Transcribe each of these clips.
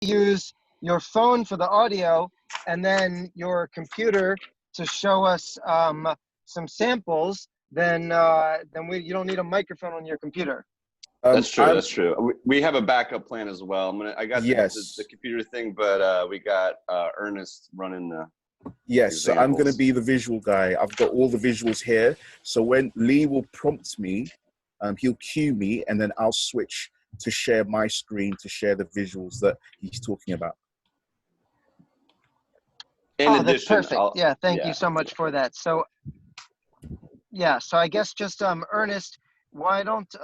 use your phone for the audio and then your computer to show us some samples, then you don't need a microphone on your computer. That's true. That's true. We have a backup plan as well. I got the computer thing, but we got Ernest running the. Yes, so I'm going to be the visual guy. I've got all the visuals here. So when Lee will prompt me, he'll cue me, and then I'll switch to share my screen to share the visuals that he's talking about. That's perfect. Thank you so much for that. So, so I guess just Ernest, why don't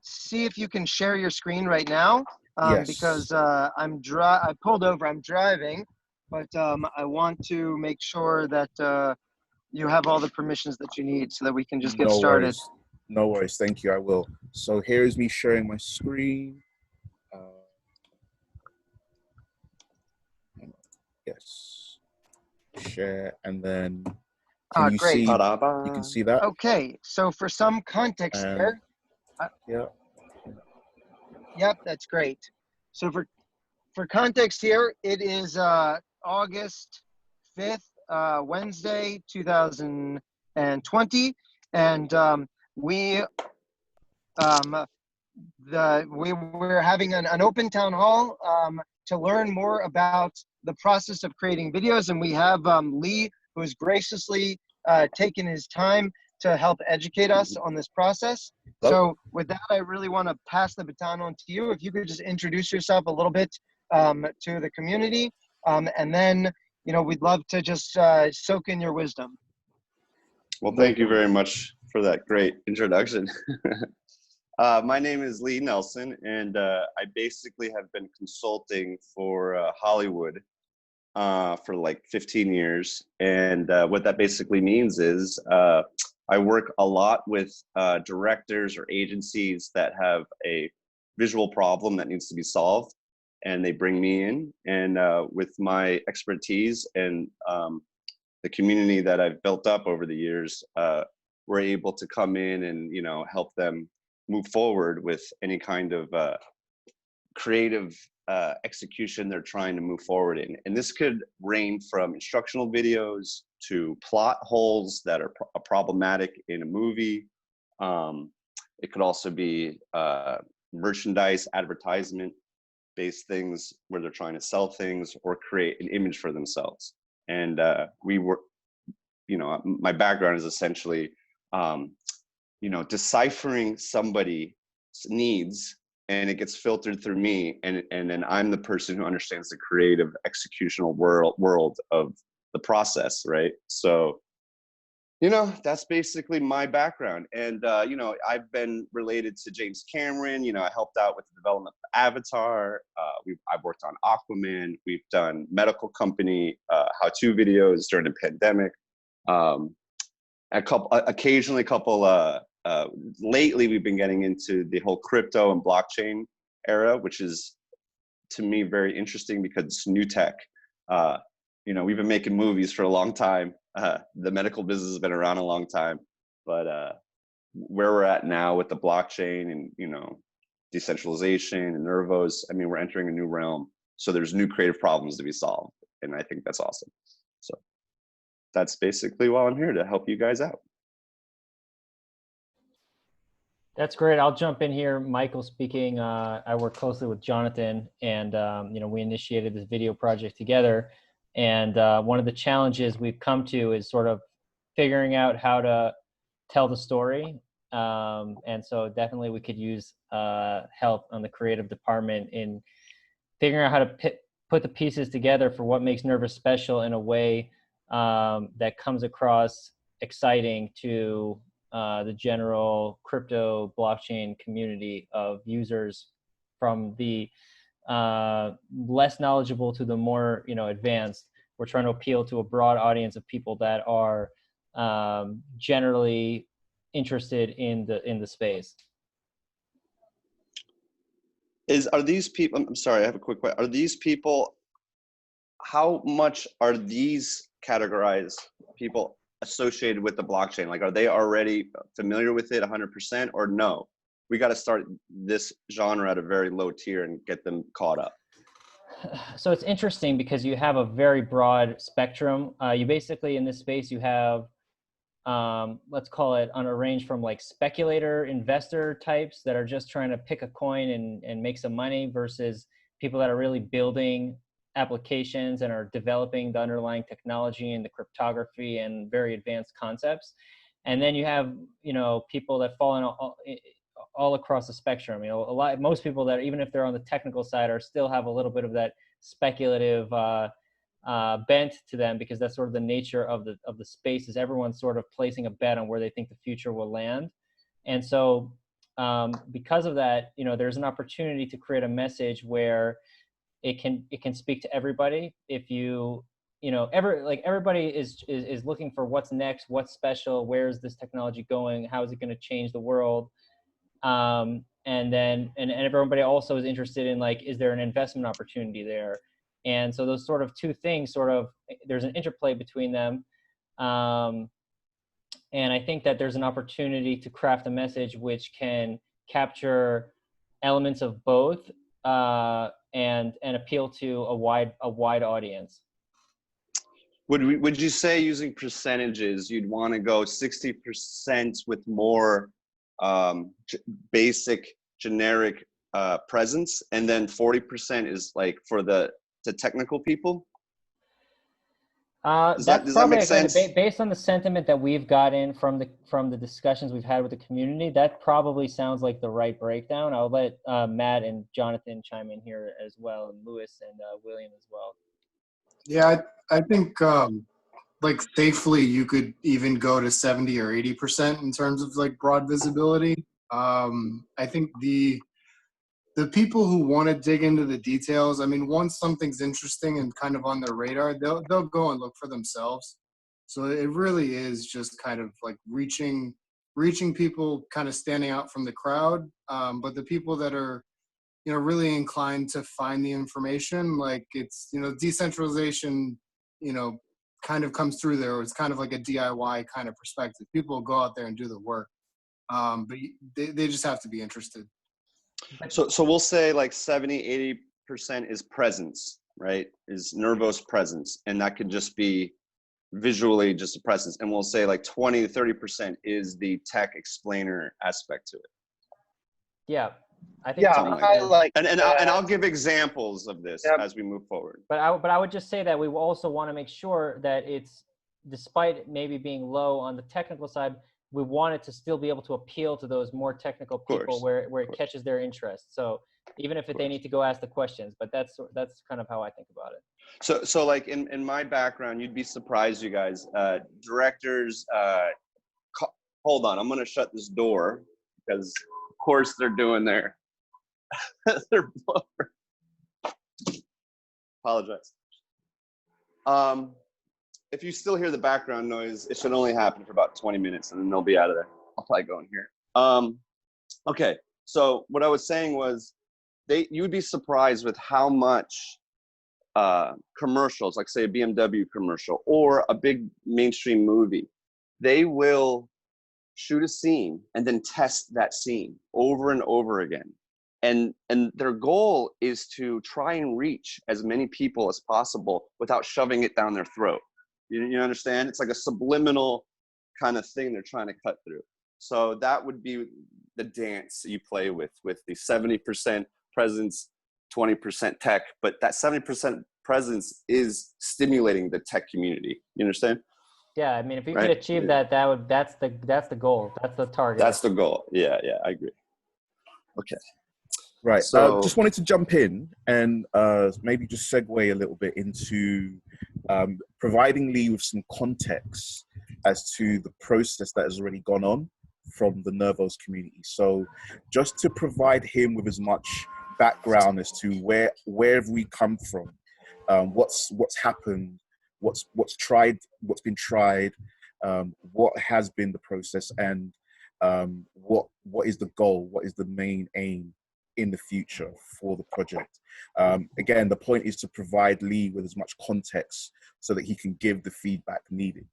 see if you can share your screen right now, because I pulled over, I'm driving, but I want to make sure that you have all the permissions that you need so that we can just get started. No worries, thank you, I will. So here's me sharing my screen. Yes, share, and then can you see? You can see that. Okay, so for some context here. Yep, that's great. So for context here, it is August 5th, Wednesday, 2020, and we're having an open town hall to learn more about the process of creating videos, and we have Lee, who has graciously taken his time to help educate us on this process. So with that, I really want to pass the baton on to you. If you could just introduce yourself a little bit to the community, and then we'd love to just soak in your wisdom. Well, thank you very much for that great introduction. My name is Lee Nelson, and I basically have been consulting for Hollywood for like 15 years. And what that basically means is I work a lot with directors or agencies that have a visual problem that needs to be solved. And they bring me in, and with my expertise and the community that I've built up over the years, we're able to come in and help them move forward with any kind of creative execution they're trying to move forward in. And this could range from instructional videos to plot holes that are problematic in a movie. It could also be merchandise, advertisement-based things where they're trying to sell things or create an image for themselves. And we work, my background is essentially deciphering somebody's needs, and it gets filtered through me, and then I'm the person who understands the creative executional world of the process, right? So that's basically my background. And I've been related to James Cameron. I helped out with the development of Avatar. I've worked on Aquaman. We've done medical company how-to videos during the pandemic. Lately we've been getting into the whole crypto and blockchain era, which is to me very interesting because it's new tech. We've been making movies for a long time. The medical business has been around a long time, but where we're at now with the blockchain and decentralization and Nervos, we're entering a new realm. So there's new creative problems to be solved, and I think that's awesome. So that's basically why I'm here, to help you guys out. That's great. I'll jump in here. Michael speaking. I work closely with Jonathan, and we initiated this video project together. And one of the challenges we've come to is sort of figuring out how to tell the story. And so definitely we could use help on the creative department in figuring out how to put the pieces together for what makes Nervos special in a way that comes across exciting to the general crypto blockchain community of users, from the less knowledgeable to the more advanced. We're trying to appeal to a broad audience of people that are generally interested in the space. Are these people, I'm sorry, I have a quick question. Are these people, how much are these categorized people associated with the blockchain? Like, are they already familiar with it 100% or no? we got to start this genre at a very low tier and get them caught up? So it's interesting because you have a very broad spectrum. You basically, in this space, you have, let's call it, on a range from like speculator investor types that are just trying to pick a coin and make some money, versus people that are really building applications and are developing the underlying technology and the cryptography and very advanced concepts. And then you have, you know, people that fall in all across the spectrum. You know, most people that, even if they're on the technical side, are still have a little bit of that speculative bent to them, because that's sort of the nature of the space, is everyone's sort of placing a bet on where they think the future will land. And so because of that, you know, there's an opportunity to create a message where it can speak to everybody. If you know, everybody is looking for what's next, what's special, where is this technology going, how is it going to change the world, and everybody also is interested in, like, is there an investment opportunity there? And so those sort of two things, there's an interplay between them. And I think that there's an opportunity to craft a message which can capture elements of both, and appeal to a wide audience. Would you say, using percentages, you'd want to go 60% with more basic generic presence, and then 40% is like for the technical people? Does that make sense? Based on the sentiment that we've gotten from the discussions we've had with the community, that probably sounds like the right breakdown. I'll let Matt and Jonathan chime in here as well, and Lewis and William as well. Yeah, I think like safely you could even go to 70 or 80% in terms of like broad visibility. I think the people who want to dig into the details, I mean, once something's interesting and kind of on their radar, they'll go and look for themselves. So it really is just kind of like reaching people, kind of standing out from the crowd. But the people that are, you know, really inclined to find the information, like, it's, you know, decentralization, you know, kind of comes through there. It's kind of like a DIY kind of perspective. People will go out there and do the work, but they just have to be interested. So we'll say like 70, 80% is presence, right? Is Nervos presence. And that could just be visually just a presence. And we'll say like 20 to 30% is the tech explainer aspect to it. Yeah. I think and I'll give examples of this as we move forward. But I would just say that we also want to make sure that it's, despite maybe being low on the technical side, we want it to still be able to appeal to those more technical people where it catches their interest. So even if they need to go ask the questions, but that's kind of how I think about it. So like in my background, you'd be surprised, you guys, directors, hold on, I'm going to shut this door because of course they're doing their blower. Apologize. If you still hear the background noise, it should only happen for about 20 minutes and then they'll be out of there. I'll probably go in here. Okay, so what I was saying was you would be surprised with how much commercials, like say a BMW commercial or a big mainstream movie, they will shoot a scene and then test that scene over and over again. And their goal is to try and reach as many people as possible without shoving it down their throat. You understand? It's like a subliminal kind of thing they're trying to cut through. So that would be the dance you play with the 70% presence, 20% tech. But that 70% presence is stimulating the tech community. You understand? Yeah, I mean, if you could achieve that, that's the goal. That's the target. That's the goal. Yeah, I agree. Okay. Right. So just wanted to jump in and maybe just segue a little bit into providing Lee with some context as to the process that has already gone on from the Nervos community. So just to provide him with as much background as to where have we come from, what's happened, what's been tried, what has been the process, and what is the goal, what is the main aim in the future for the project. Again, the point is to provide Lee with as much context so that he can give the feedback needed.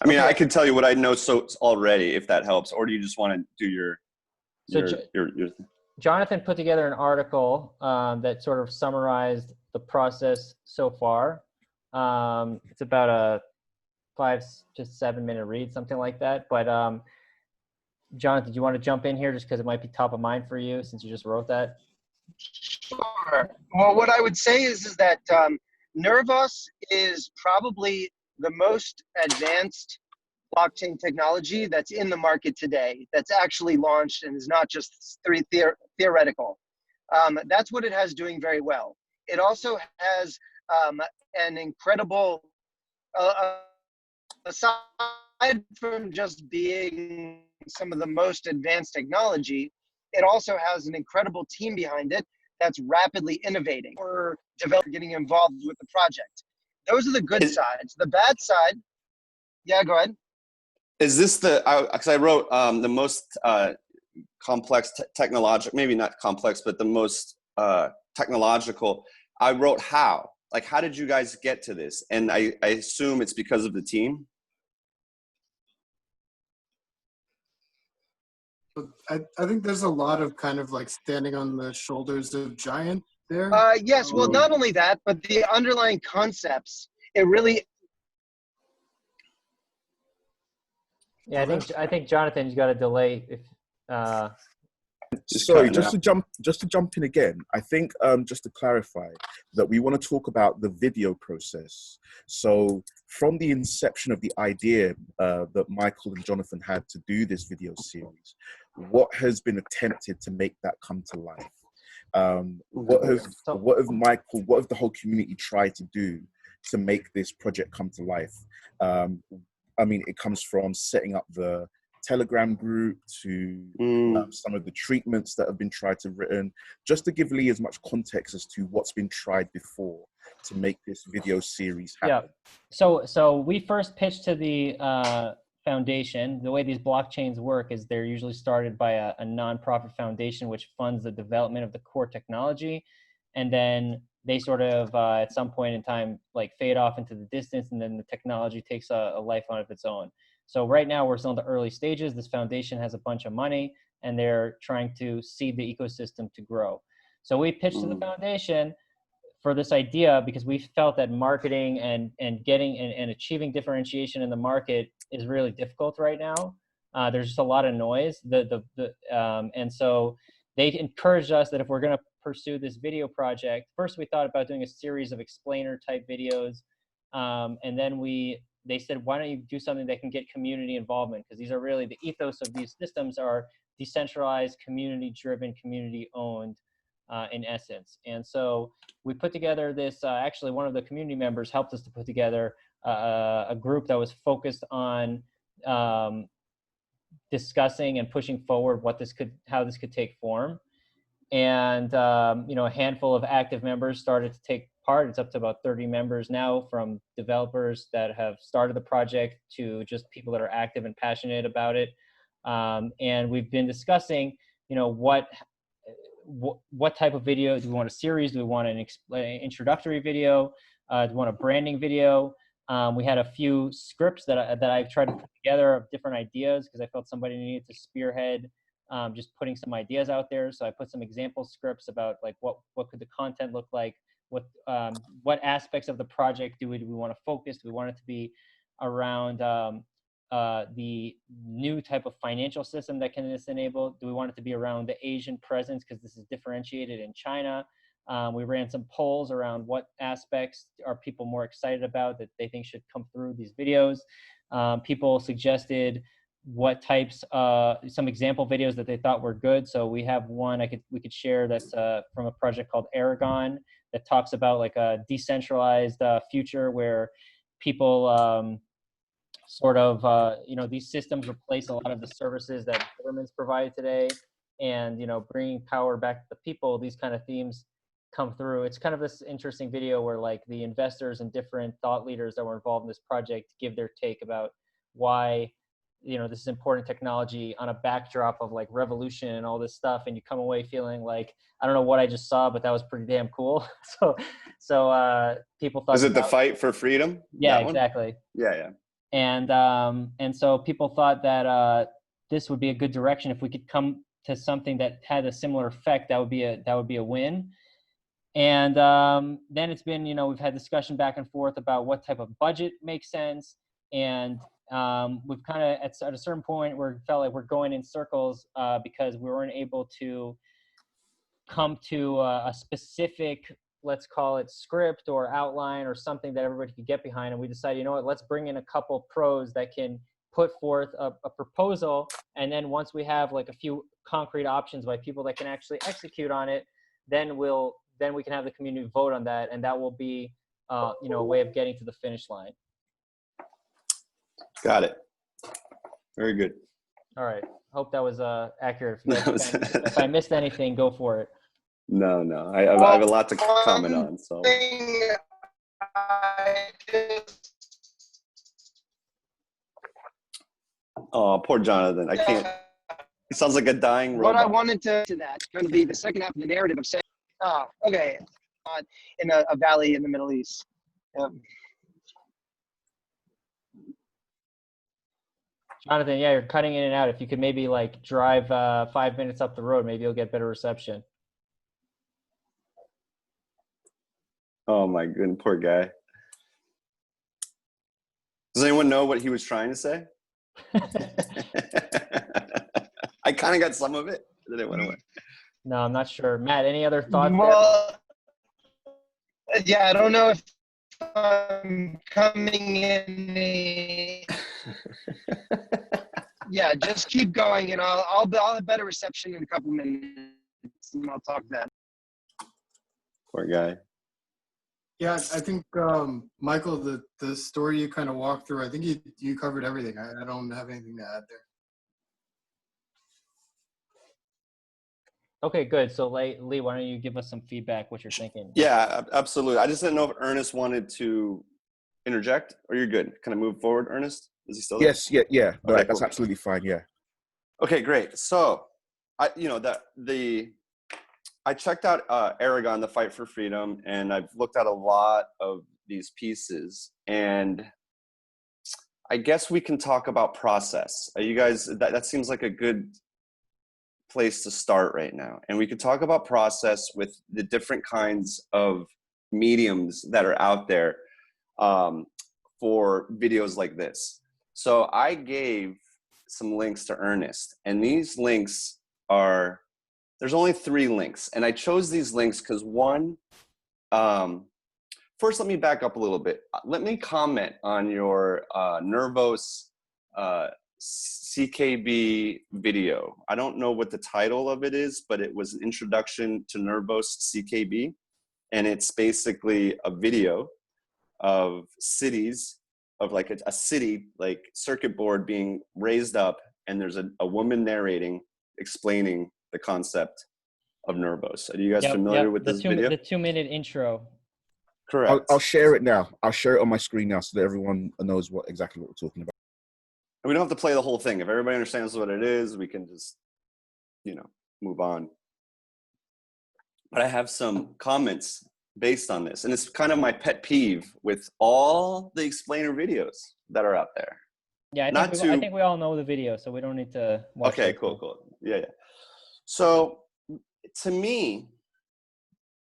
I mean, Okay. I can tell you what I know so already, if that helps, or do you just want to do your Jonathan put together an article that sort of summarized the process so far. It's about a 5 to 7 minute read, something like that. But Jonathan, do you want to jump in here just because it might be top of mind for you since you just wrote that? Sure. Well, what I would say is that Nervos is probably the most advanced blockchain technology that's in the market today, that's actually launched and is not just theoretical. That's what it has doing very well. It also has an incredible, aside from just being some of the most advanced technology, it also has an incredible team behind it that's rapidly innovating or getting involved with the project. Those are the good sides. The bad side, yeah, go ahead. Is this because I wrote the most complex technological, maybe not complex, but the most technological. I wrote how. Like, how did you guys get to this? And I assume it's because of the team. I think there's a lot of kind of like standing on the shoulders of giant there. Yes, well, not only that, but the underlying concepts. It really. Yeah, I think Jonathan's got a delay. If sorry, just to jump in again. I think just to clarify that we want to talk about the video process. So from the inception of the idea that Michael and Jonathan had to do this video series, what has been attempted to make that come to life? What have Michael, what have the whole community tried to do to make this project come to life? I mean, it comes from setting up the Telegram group to some of the treatments that have been tried to written, just to give Lee as much context as to what's been tried before to make this video series happen. Yeah. So we first pitched to the foundation. The way these blockchains work is they're usually started by a nonprofit foundation, which funds the development of the core technology. And then they sort of, at some point in time, like fade off into the distance, and then the technology takes a life on of its own. So right now we're still in the early stages. This foundation has a bunch of money and they're trying to seed the ecosystem to grow. So we pitched to the foundation for this idea because we felt that marketing and getting and achieving differentiation in the market is really difficult right now. There's just a lot of noise. And so they encouraged us that if we're going to pursue this video project, first we thought about doing a series of explainer type videos. And then they said, why don't you do something that can get community involvement? Because these are really the ethos of these systems are decentralized, community driven, community owned in essence. And so we put together this, actually one of the community members helped us to put together a group that was focused on discussing and pushing forward how this could take form. And a handful of active members started to take part. It's up to about 30 members now, from developers that have started the project to just people that are active and passionate about it. And we've been discussing, what type of video do we want? A series? Do we want an introductory video? Do we want a branding video? We had a few scripts that I tried to put together of different ideas because I felt somebody needed to spearhead just putting some ideas out there. So I put some example scripts about like what could the content look like, what aspects of the project do we want to focus? Do we want it to be around the new type of financial system that can this enable? Do we want it to be around the Asian presence because this is differentiated in China? We ran some polls around what aspects are people more excited about that they think should come through these videos. People suggested what types, some example videos that they thought were good. So we have one we could share that's from a project called Aragon that talks about like a decentralized future where people these systems replace a lot of the services that governments provide today, and bringing power back to the people. These kind of themes come through. It's kind of this interesting video where like the investors and different thought leaders that were involved in this project give their take about why this is important technology on a backdrop of like revolution and all this stuff, and you come away feeling like, I don't know what I just saw, but that was pretty damn cool. So people thought. Is it the fight for freedom? Yeah, exactly. Yeah. And so people thought that this would be a good direction. If we could come to something that had a similar effect, that would be a win. And then it's been, we've had discussion back and forth about what type of budget makes sense. And we've kind of, at a certain point, we felt like we're going in circles because we weren't able to come to a specific, let's call it script or outline or something that everybody could get behind. And we decided, you know what, let's bring in a couple pros that can put forth a proposal. And then once we have like a few concrete options by people that can actually execute on it, then we can have the community vote on that. And that will be, a way of getting to the finish line. Got it. Very good. All right. Hope that was accurate. If I missed anything, go for it. No. I have a lot to comment on. So. Oh, poor Jonathan. I can't. He sounds like a dying robot. What I wanted to that's going to be the second half of the narrative of saying, okay, in a valley in the Middle East. Jonathan, yeah, you're cutting in and out. If you could maybe like drive 5 minutes up the road, maybe you'll get better reception. Oh my goodness, poor guy. Does anyone know what he was trying to say? I kind of got some of it, then it went away. No, I'm not sure. Matt, any other thoughts? Well, yeah, I don't know if I'm coming in. Yeah, just keep going, and I'll have better reception in a couple minutes, and I'll talk then. Poor guy. Yeah, I think Michael, the story you kind of walked through, I think you covered everything. I don't have anything to add there. Okay, good. So Lee, why don't you give us some feedback, what you're thinking? Yeah, absolutely. I just didn't know if Ernest wanted to interject, or you're good. Can I move forward, Ernest? Is he still there? Yes, yeah. Okay, Right, that's cool. absolutely fine, yeah. Okay, great. So, I checked out Aragon, The Fight for Freedom, and I've looked at a lot of these pieces, and I guess we can talk about process. You guys, that seems like a good place to start right now. And we could talk about process with the different kinds of mediums that are out there for videos like this. So I gave some links to Ernest, and these links are, there's only 3 links. And I chose these links because one, first let me back up a little bit. Let me comment on your Nervos CKB video. I don't know what the title of it is, but it was an introduction to Nervos CKB. And it's basically a video of cities, of like a city, like circuit board being raised up, and there's a woman narrating, explaining the concept of Nervos. Are you guys familiar with this video? The 2-minute intro. Correct. I'll share it now. I'll share it on my screen now so that everyone knows exactly what we're talking about. And we don't have to play the whole thing. If everybody understands what it is, we can just, move on. But I have some comments based on this. And it's kind of my pet peeve with all the explainer videos that are out there. Yeah, I think we all know the video, so we don't need to watch it. Okay, cool. Yeah. So to me,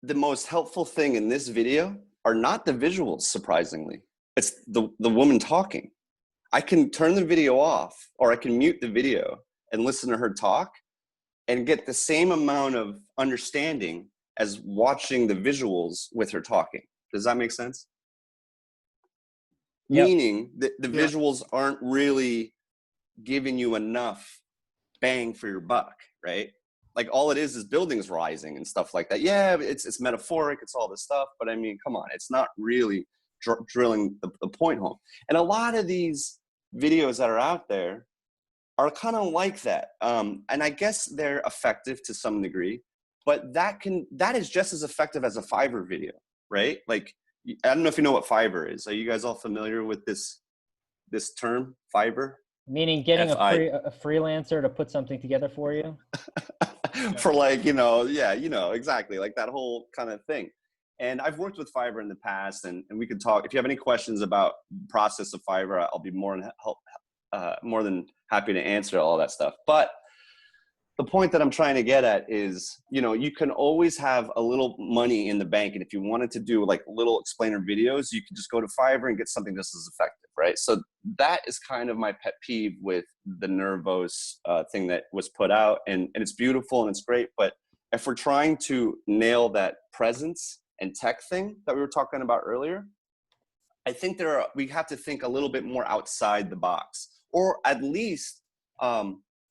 the most helpful thing in this video are not the visuals, surprisingly. It's the woman talking. I can turn the video off, or I can mute the video and listen to her talk and get the same amount of understanding as watching the visuals with her talking. Does that make sense? Yep. Meaning that the visuals aren't really giving you enough bang for your buck, right? Like all it is buildings rising and stuff like that. Yeah, it's metaphoric, it's all this stuff, but I mean, come on, it's not really drilling the point home. And a lot of these videos that are out there are kind of like that. And I guess they're effective to some degree, but that is just as effective as a Fiverr video, right? Like, I don't know if you know what Fiverr is. Are you guys all familiar with this term, Fiverr? Meaning getting a freelancer to put something together for you? For like, exactly, like that whole kind of thing. And I've worked with Fiverr in the past, and we could talk. If you have any questions about the process of Fiverr, I'll be more than happy to answer all that stuff. But the point that I'm trying to get at is, you know, you can always have a little money in the bank. And if you wanted to do like little explainer videos, you can just go to Fiverr and get something just as effective, right? So that is kind of my pet peeve with the Nervos thing that was put out. And it's beautiful and it's great. But if we're trying to nail that presence and tech thing that we were talking about earlier, I think we have to think a little bit more outside the box, or at least,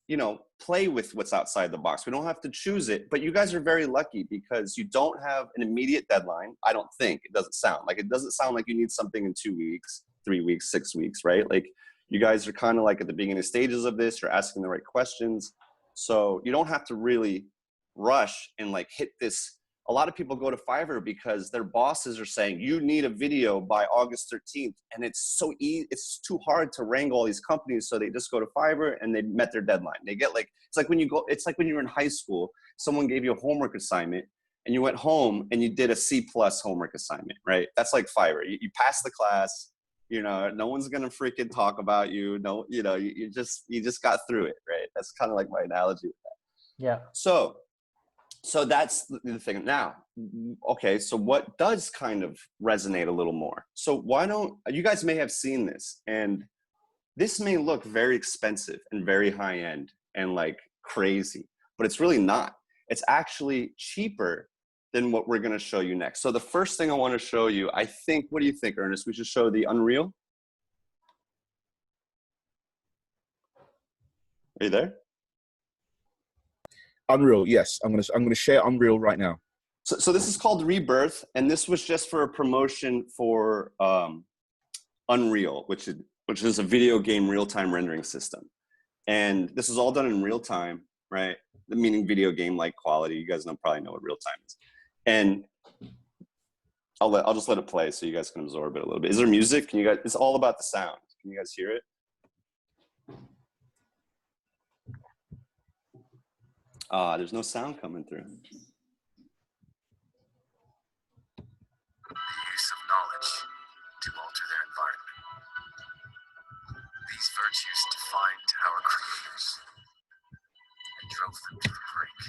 you know, play with what's outside the box. We don't have to choose it, but you guys are very lucky because you don't have an immediate deadline. I don't think. It doesn't sound like you need something in 2 weeks, 3 weeks, 6 weeks, right? Like you guys are kind of like at the beginning stages of this. You're asking the right questions. So you don't have to really rush and like hit this. A lot of people go to Fiverr because their bosses are saying, you need a video by August 13th. And it's so easy. It's too hard to wrangle all these companies. So they just go to Fiverr and they met their deadline. They get like, it's like when you were in high school, someone gave you a homework assignment and you went home and you did a C+ homework assignment, right? That's like Fiverr. You passed the class, you know, no one's going to freaking talk about you. No, you know, you just got through it, right? That's kind of like my analogy with that. Yeah. So that's the thing. Now, okay, so what does kind of resonate a little more? So why don't, you guys may have seen this, and this may look very expensive and very high end and like crazy, but it's really not. It's actually cheaper than what we're gonna show you next. So the first thing I wanna show you, I think, what do you think, Ernest? We should show the Unreal? Are you there? Unreal, yes. I'm gonna share Unreal right now. So this is called Rebirth, and this was just for a promotion for Unreal, which is a video game real-time rendering system. And this is all done in real time, right? Meaning video game-like quality. You guys probably know what real time is. And I'll just let it play so you guys can absorb it a little bit. Is there music? Can you guys? It's all about the sound. Can you guys hear it? There's no sound coming through. The use of knowledge to alter their environment. These virtues defined our creators and drove them to the brink.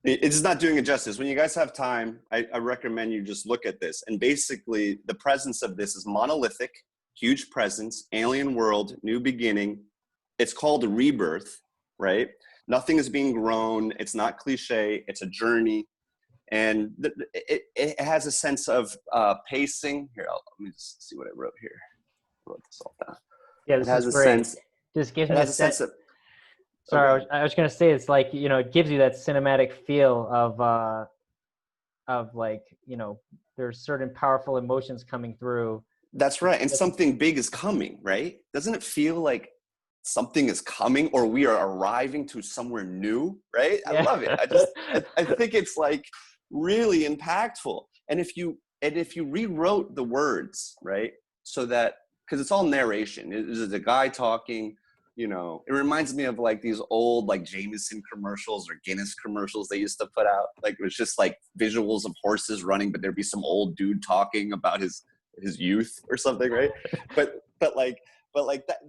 It's not doing it justice. When you guys have time, I recommend you just look at this. And basically, the presence of this is monolithic, huge presence, alien world, new beginning. It's called Rebirth, right? Nothing is being grown. It's not cliche. It's a journey. And it has a sense of pacing. Here, let me just see what I wrote here. I wrote this all down. Yeah, this is great. Just gives me a sense of. Sorry, I was going to say, it's like, you know, it gives you that cinematic feel of like, you know, there's certain powerful emotions coming through. That's right. And something big is coming, right? Doesn't it feel like something is coming, or we are arriving to somewhere new, right? I love it. I think it's like really impactful. And if you rewrote the words, right? So that, because it's all narration. It is a guy talking, you know, it reminds me of like these old like Jameson commercials or Guinness commercials they used to put out. Like it was just like visuals of horses running, but there'd be some old dude talking about his youth or something, right? But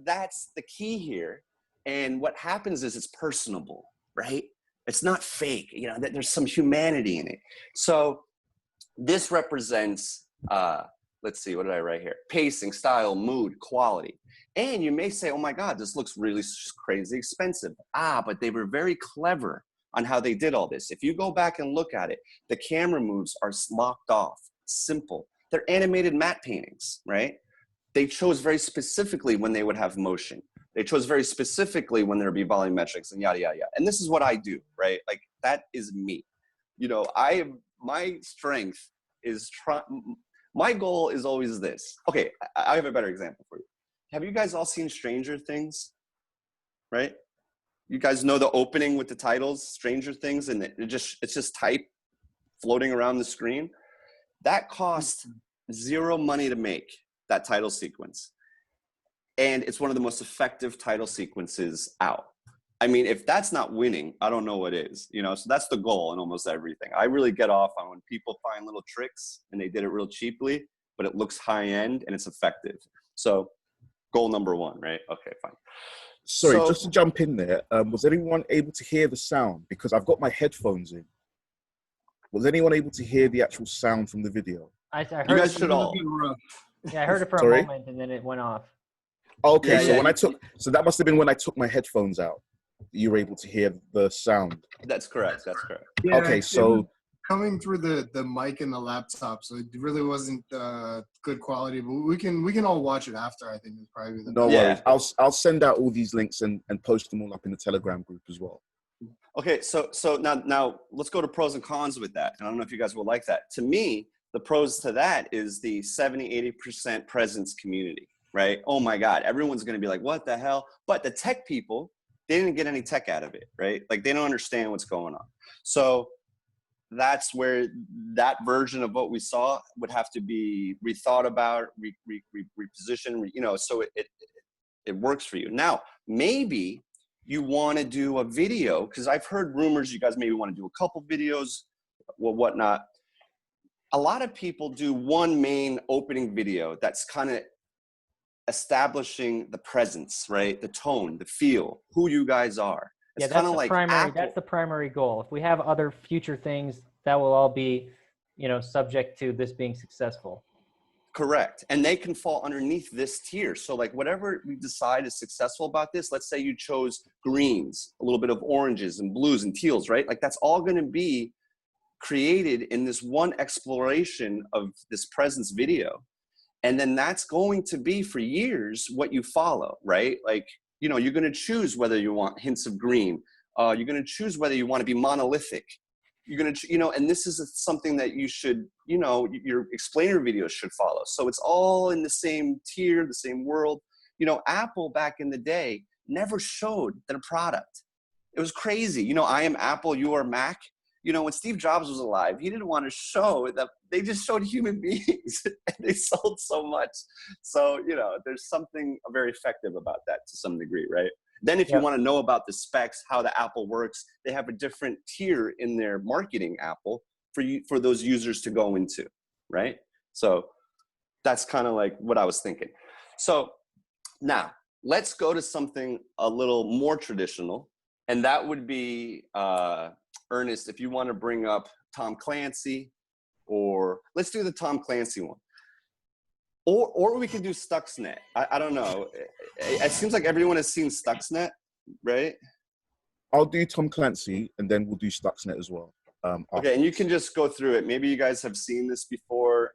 that's the key here. And what happens is it's personable, right? It's not fake, you know, there's some humanity in it. So this represents, let's see, what did I write here? Pacing, style, mood, quality. And you may say, oh my God, this looks really crazy expensive. But they were very clever on how they did all this. If you go back and look at it, the camera moves are locked off, simple. They're animated matte paintings, right? They chose very specifically when they would have motion. They chose very specifically when there would be volumetrics and yada, yada, yada. And this is what I do, right? Like that is me. You know, my strength is, my goal is always this. Okay, I have a better example for you. Have you guys all seen Stranger Things, right? You guys know the opening with the titles, Stranger Things, and it's just type floating around the screen. That cost zero money to make, that title sequence. And it's one of the most effective title sequences out. I mean, if that's not winning, I don't know what is, you know? So that's the goal in almost everything. I really get off on when people find little tricks and they did it real cheaply, but it looks high end and it's effective. So goal number one, right? Okay, fine. Sorry, So, just to jump in there, was anyone able to hear the sound? Because I've got my headphones in. Was anyone able to hear the actual sound from the video? I heard you guys it, should all. yeah, I heard it for Sorry? a moment and then it went off. Okay, Yeah, so yeah, when so that must have been when I took my headphones out. You were able to hear the sound. That's correct. That's correct. Yeah, Okay, so coming through the mic and the laptop, so it really wasn't good quality. But we can all watch it after. I think it's probably the no Yeah. worries. I'll send out all these links and post them all up in the Telegram group as well. Okay, so now let's go to pros and cons with that. And I don't know if you guys will like that. To me, the pros to that is the 70-80% presence community, right? Oh my God, everyone's going to be like, what the hell? But the tech people, they didn't get any tech out of it, right? Like they don't understand what's going on. So that's where that version of what we saw would have to be rethought about, repositioned, you know, so it works for you. Now, maybe you want to do a video, because I've heard rumors you guys maybe want to do a couple videos, well, whatnot. A lot of people do one main opening video that's kind of establishing the presence, right? The tone, the feel, who you guys are. It's kind of like primary. Apple. That's the primary goal. If we have other future things, that will all be, you know, subject to this being successful. Correct. And they can fall underneath this tier. So like whatever we decide is successful about this, let's say you chose greens, a little bit of oranges and blues and teals, right? Like that's all going to be created in this one exploration of this presence video. And then that's going to be for years what you follow, right? Like, you know, you're going to choose whether you want hints of green. You're going to choose whether you want to be monolithic. You're going to, you know, and this is something that you should, you know, your explainer videos should follow. So it's all in the same tier, the same world. You know, Apple back in the day never showed their product. It was crazy. You know, I am Apple, you are Mac. You know, when Steve Jobs was alive, he didn't want to show that. They just showed human beings and they sold so much. So, you know, there's something very effective about that to some degree, right? Then if you want to know about the specs, how the Apple works, they have a different tier in their marketing Apple for those users to go into, right? So that's kind of like what I was thinking. So now let's go to something a little more traditional, and that would be, Ernest, if you want to bring up Tom Clancy, or let's do the Tom Clancy one. Or we could do Stuxnet. I don't know. It seems like everyone has seen Stuxnet, right? I'll do Tom Clancy, and then we'll do Stuxnet as well. Okay, and you can just go through it. Maybe you guys have seen this before.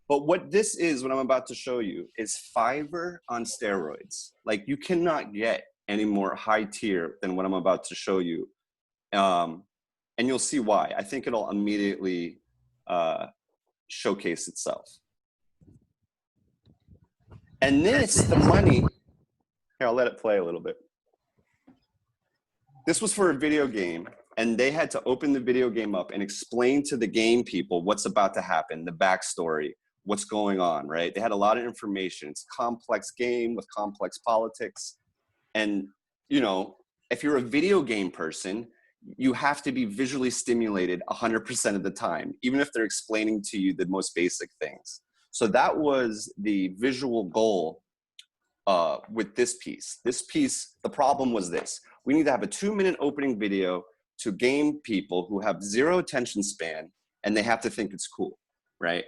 But what this is, what I'm about to show you, is Fiverr on steroids. Like, you cannot get any more high tier than what I'm about to show you. And you'll see why. I think it'll immediately showcase itself. And this, the money, here, I'll let it play a little bit. This was for a video game, and they had to open the video game up and explain to the game people what's about to happen, the backstory, what's going on, right? They had a lot of information. It's a complex game with complex politics. And, you know, if you're a video game person, you have to be visually stimulated 100% of the time, even if they're explaining to you the most basic things. So that was the visual goal with this piece. This piece, the problem was this. We need to have a 2-minute opening video to game people who have zero attention span, and they have to think it's cool, right?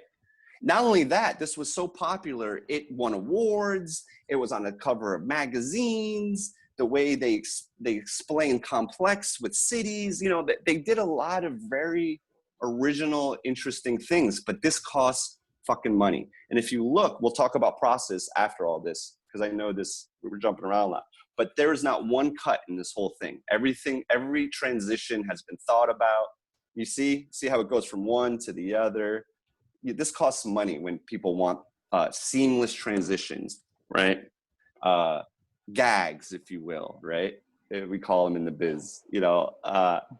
Not only that, this was so popular, it won awards, it was on the cover of magazines, the way they explain complex with cities, you know, they did a lot of very original, interesting things, but this costs fucking money. And if you look, we'll talk about process after all this, because I know this, we were jumping around a lot, but there is not one cut in this whole thing. Everything, every transition has been thought about. You see how it goes from one to the other. This costs money when people want seamless transitions, right? Gags, if you will, right? We call them in the biz, you know,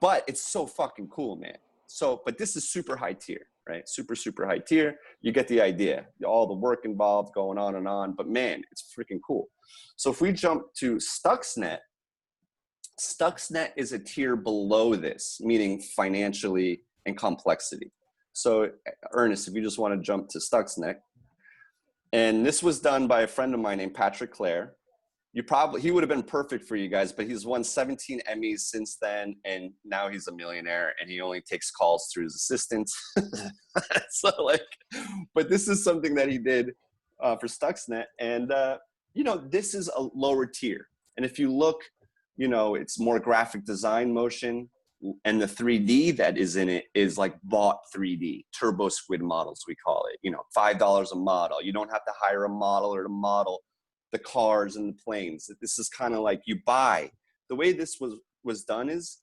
but it's so fucking cool, man. So, but this is super high tier, right? Super, super high tier. You get the idea, all the work involved going on, but man, it's freaking cool. So if we jump to Stuxnet, Stuxnet is a tier below this, meaning financially and complexity. So Ernest, if you just want to jump to Stuxnet, and this was done by a friend of mine named Patrick Clare. He would have been perfect for you guys, but he's won 17 Emmys since then, and now he's a millionaire, and he only takes calls through his assistants. So but this is something that he did for Stuxnet, and this is a lower tier. And if you look, it's more graphic design motion, and the 3D that is in it is like bought 3D, turbo squid models, we call it, $5 a model. You don't have to hire a modeler to model the cars and the planes. This is kind of like you buy. The way this was done is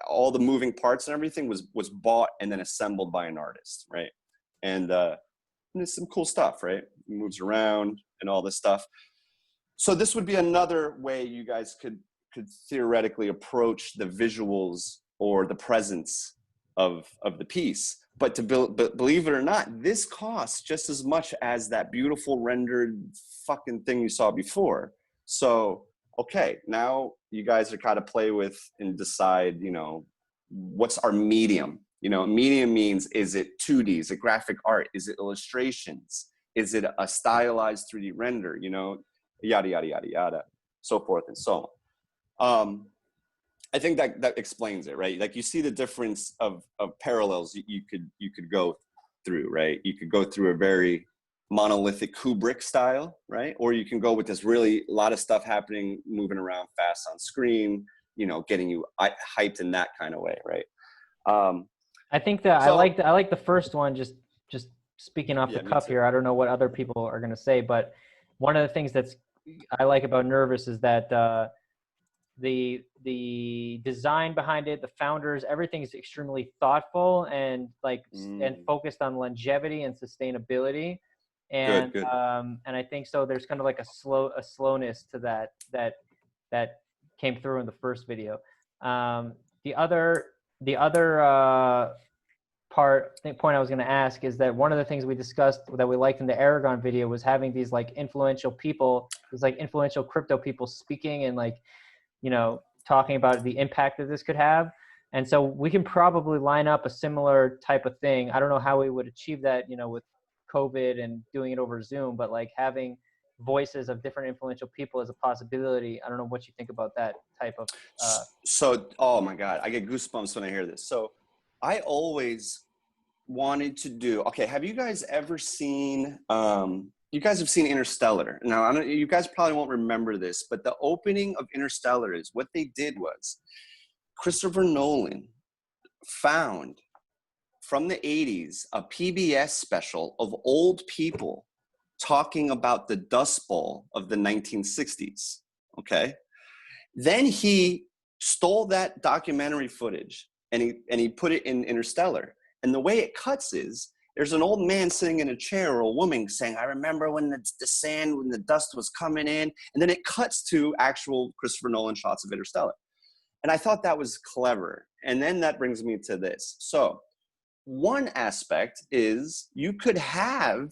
all the moving parts and everything was bought and then assembled by an artist, right? And it's some cool stuff, right? It moves around and all this stuff. So this would be another way you guys could theoretically approach the visuals or the presence of the piece. But believe it or not, this costs just as much as that beautiful rendered fucking thing you saw before. So, okay, now you guys are kind of play with and decide, what's our medium? Medium means, is it 2D? Is it graphic art? Is it illustrations? Is it a stylized 3D render? Yada, yada, yada, yada, so forth and so on. I think that explains it, right? Like you see the difference of parallels you could go through, right? You could go through a very monolithic Kubrick style, right? Or you can go with this really a lot of stuff happening, moving around fast on screen, getting you hyped in that kind of way, right? I think that I like the first one. Just speaking off the cuff here, I don't know what other people are going to say, but one of the things I like about Nervous is that the design behind it, the founders, everything is extremely thoughtful and and focused on longevity and sustainability. And good. And I think so. There's kind of like a slowness to that came through in the first video. The other point I was going to ask is that one of the things we discussed that we liked in the Aragon video was having these influential people, influential crypto people speaking and talking about the impact that this could have. And so we can probably line up a similar type of thing. I don't know how we would achieve that, with COVID and doing it over Zoom, but having voices of different influential people is a possibility. I don't know what you think about that type of. So, oh my God, I get goosebumps when I hear this. So I always wanted to do, okay, have you guys ever seen, you guys have seen Interstellar. Now, you guys probably won't remember this, but the opening of Interstellar is what they did was Christopher Nolan found from the 80s a PBS special of old people talking about the Dust Bowl of the 1960s, okay? Then he stole that documentary footage and he put it in Interstellar. And the way it cuts is, there's an old man sitting in a chair or a woman saying, I remember when the sand, when the dust was coming in. And then it cuts to actual Christopher Nolan shots of Interstellar. And I thought that was clever. And then that brings me to this. So one aspect is you could have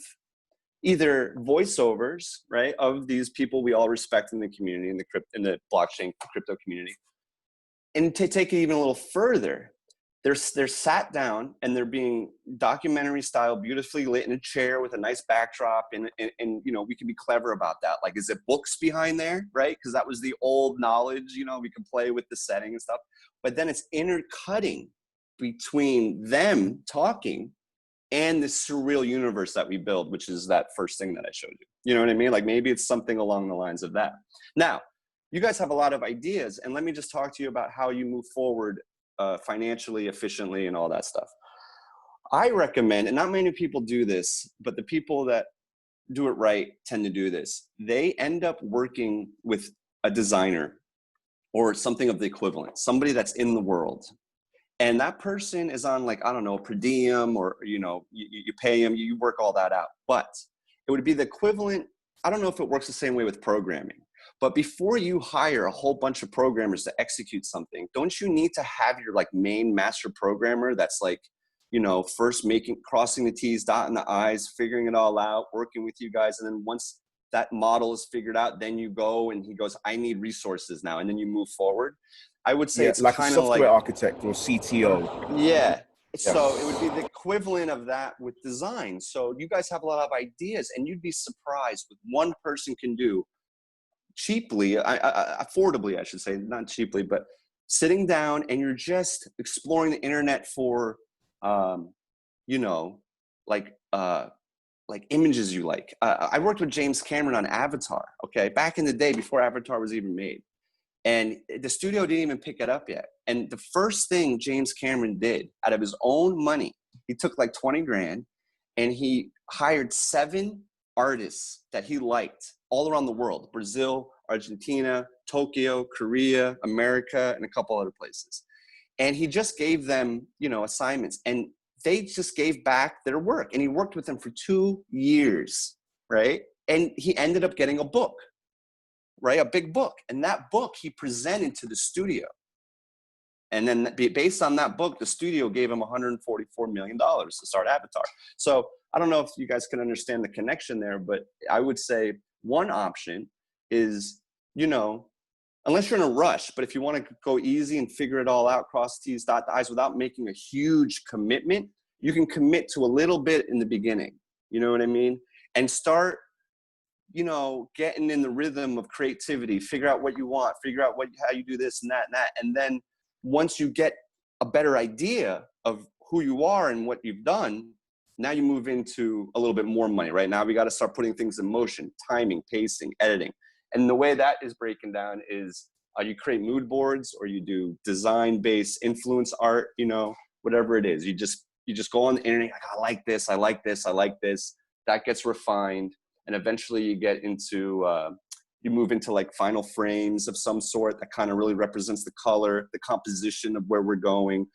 either voiceovers, right, of these people we all respect in the community, in the blockchain crypto community. And to take it even a little further, they're sat down and they're being documentary style, beautifully lit in a chair with a nice backdrop. And we can be clever about that. Like, is it books behind there, right? Because that was the old knowledge, we can play with the setting and stuff. But then it's intercutting between them talking and this surreal universe that we build, which is that first thing that I showed you. You know what I mean? Like maybe it's something along the lines of that. Now, you guys have a lot of ideas, and let me just talk to you about how you move forward financially, efficiently, and all that stuff. I recommend, and not many people do this, but the people that do it right tend to do this. They end up working with a designer or something of the equivalent, somebody that's in the world. And that person is on per diem, or, you pay them, you work all that out. But it would be the equivalent. I don't know if it works the same way with programming. But before you hire a whole bunch of programmers to execute something, don't you need to have your main master programmer that's first crossing the T's, dotting the I's, figuring it all out, working with you guys. And then once that model is figured out, then you go and he goes, I need resources now. And then you move forward. I would say it's like a kind of software like, architect or CTO. yeah. So it would be the equivalent of that with design. So you guys have a lot of ideas, and you'd be surprised what one person can do cheaply, affordably, I should say, not cheaply, but sitting down and you're just exploring the internet for, you know, like images you like. I worked with James Cameron on Avatar, okay, back in the day before Avatar was even made. And the studio didn't even pick it up yet. And the first thing James Cameron did out of his own money, he took like 20 grand and he hired 7 artists that he liked all around the world: Brazil, Argentina, Tokyo, Korea, America, and a couple other places. And he just gave them, you know, assignments, and they just gave back their work. And he worked with them for 2 years, right? And he ended up getting a book, right? A big book. And that book he presented to the studio. And then based on that book, the studio gave him $144 million to start Avatar. So I don't know if you guys can understand the connection there, but I would say one option is, you know, unless you're in a rush, but if you want to go easy and figure it all out, cross T's, dot the I's without making a huge commitment, you can commit to a little bit in the beginning. You know what I mean? And start, you know, getting in the rhythm of creativity, figure out what you want, figure out how you do this and that and that. And then once you get a better idea of who you are and what you've done, now you move into a little bit more money, right? Now we got to start putting things in motion, timing, pacing, editing. And the way that is breaking down is you create mood boards, or you do design-based influence art, you know, whatever it is. You just go on the internet, like, I like this, I like this, I like this. That gets refined. And eventually you get into, you move into like final frames of some sort that kind of really represents the color, the composition of where we're going.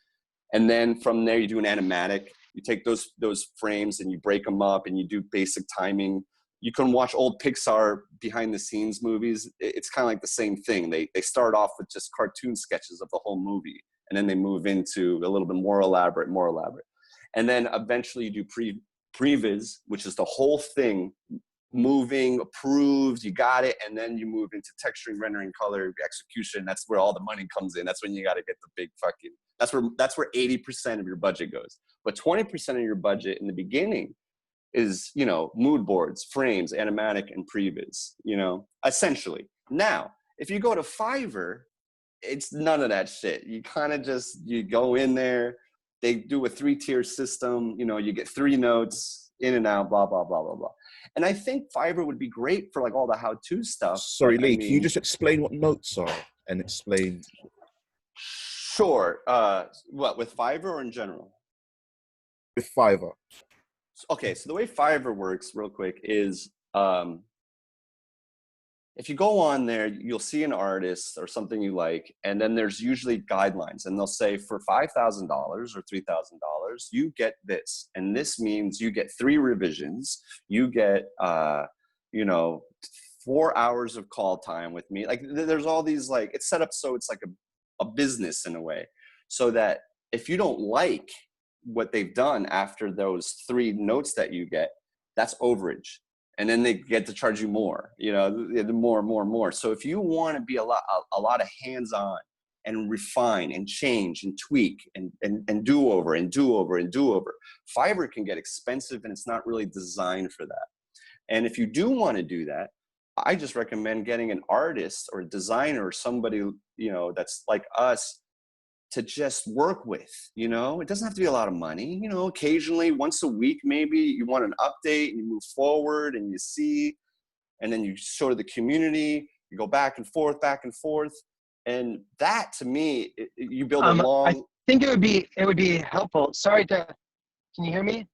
And then from there you do an animatic. You take those frames and you break them up and you do basic timing. You can watch old Pixar behind the scenes movies. It's kind of like the same thing. They start off with just cartoon sketches of the whole movie, and then they move into a little bit more elaborate. And then eventually you do previs, which is the whole thing, moving, approved, you got it. And then you move into texturing, rendering, color, execution. That's where all the money comes in. That's when you got to get the big fucking, that's where 80% of your budget goes. But 20% of your budget in the beginning is, you know, mood boards, frames, animatic, and previs, you know, essentially. Now, if you go to Fiverr, it's none of that shit. You kind of just, you go in there, they do a 3-tier system, you know, you get 3 notes, in and out, blah, blah, blah, blah, blah. And I think Fiverr would be great for like all the how-to stuff. Sorry, Lee, can you just explain what notes are and explain? Sure. What, with Fiverr or in general? With Fiverr. Okay, so the way Fiverr works, real quick, is if you go on there, you'll see an artist or something you like, and then there's usually guidelines, and they'll say for $5,000 or $3,000, you get this, and this means you get 3 revisions, you get, you know, 4 hours of call time with me. Like, there's all these, like, it's set up so it's like a business in a way, so that if you don't like what they've done after those 3 notes that you get, that's overage. And then they get to charge you more, you know, more. So if you want to be a lot of hands-on and refine and change and tweak and do over, Fiverr can get expensive, and it's not really designed for that. And if you do want to do that, I just recommend getting an artist or a designer or somebody, you know, that's like us, to just work with. You know, it doesn't have to be a lot of money. You know, occasionally, once a week, maybe you want an update and you move forward and you see, and then you show to the community, you go back and forth. And that, to me, you build a long. I think it would be helpful. Sorry can you hear me?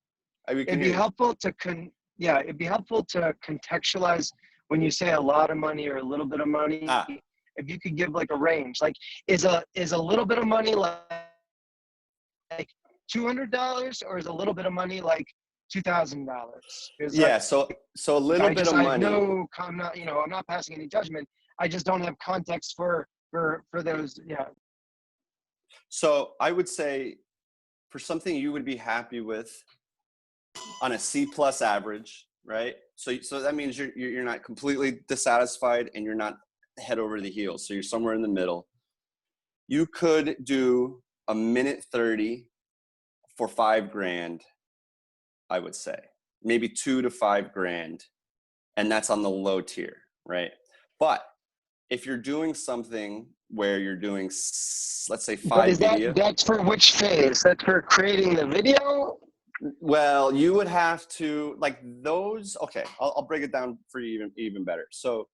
It'd be helpful to contextualize when you say a lot of money or a little bit of money. If you could give like a range, like is a little bit of money like $200, or is a little bit of money like $2,000? Yeah, like, so a little bit of money. I'm not, you know, I'm not passing any judgment. I just don't have context for those. Yeah. So I would say for something you would be happy with on a C+ average, right? So that means you're not completely dissatisfied and you're not head over the heels. So you're somewhere in the middle. You could do a minute 30 for $5,000, I would say, maybe $2,000 to $5,000, and that's on the low tier, right? But if you're doing something where you're doing, let's say, But 5 is video. that's for which phase? That's for creating the video? Well, you would have to, like, those. Okay, I'll break it down for you even better. So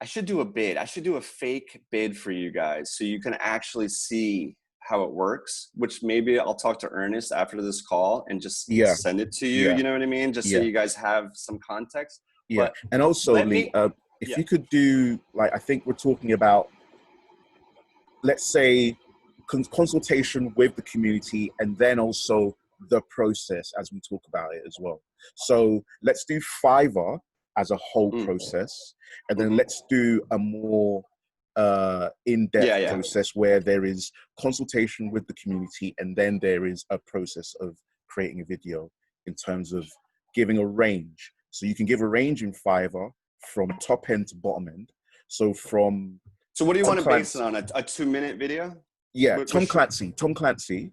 I should do a bid. I should do a fake bid for you guys so you can actually see how it works, which maybe I'll talk to Ernest after this call and just send it to you. You know what I mean? Just so you guys have some context. Yeah. But and also, Lee, if you could do, like, I think we're talking about, let's say, consultation with the community, and then also the process as we talk about it as well. So let's do Fiverr as a whole process, and then let's do a more in-depth process where there is consultation with the community, and then there is a process of creating a video in terms of giving a range. So you can give a range in Fiverr from top end to bottom end. So what do you want to base it on? A 2-minute video? Yeah, Tom Clancy. Tom Clancy.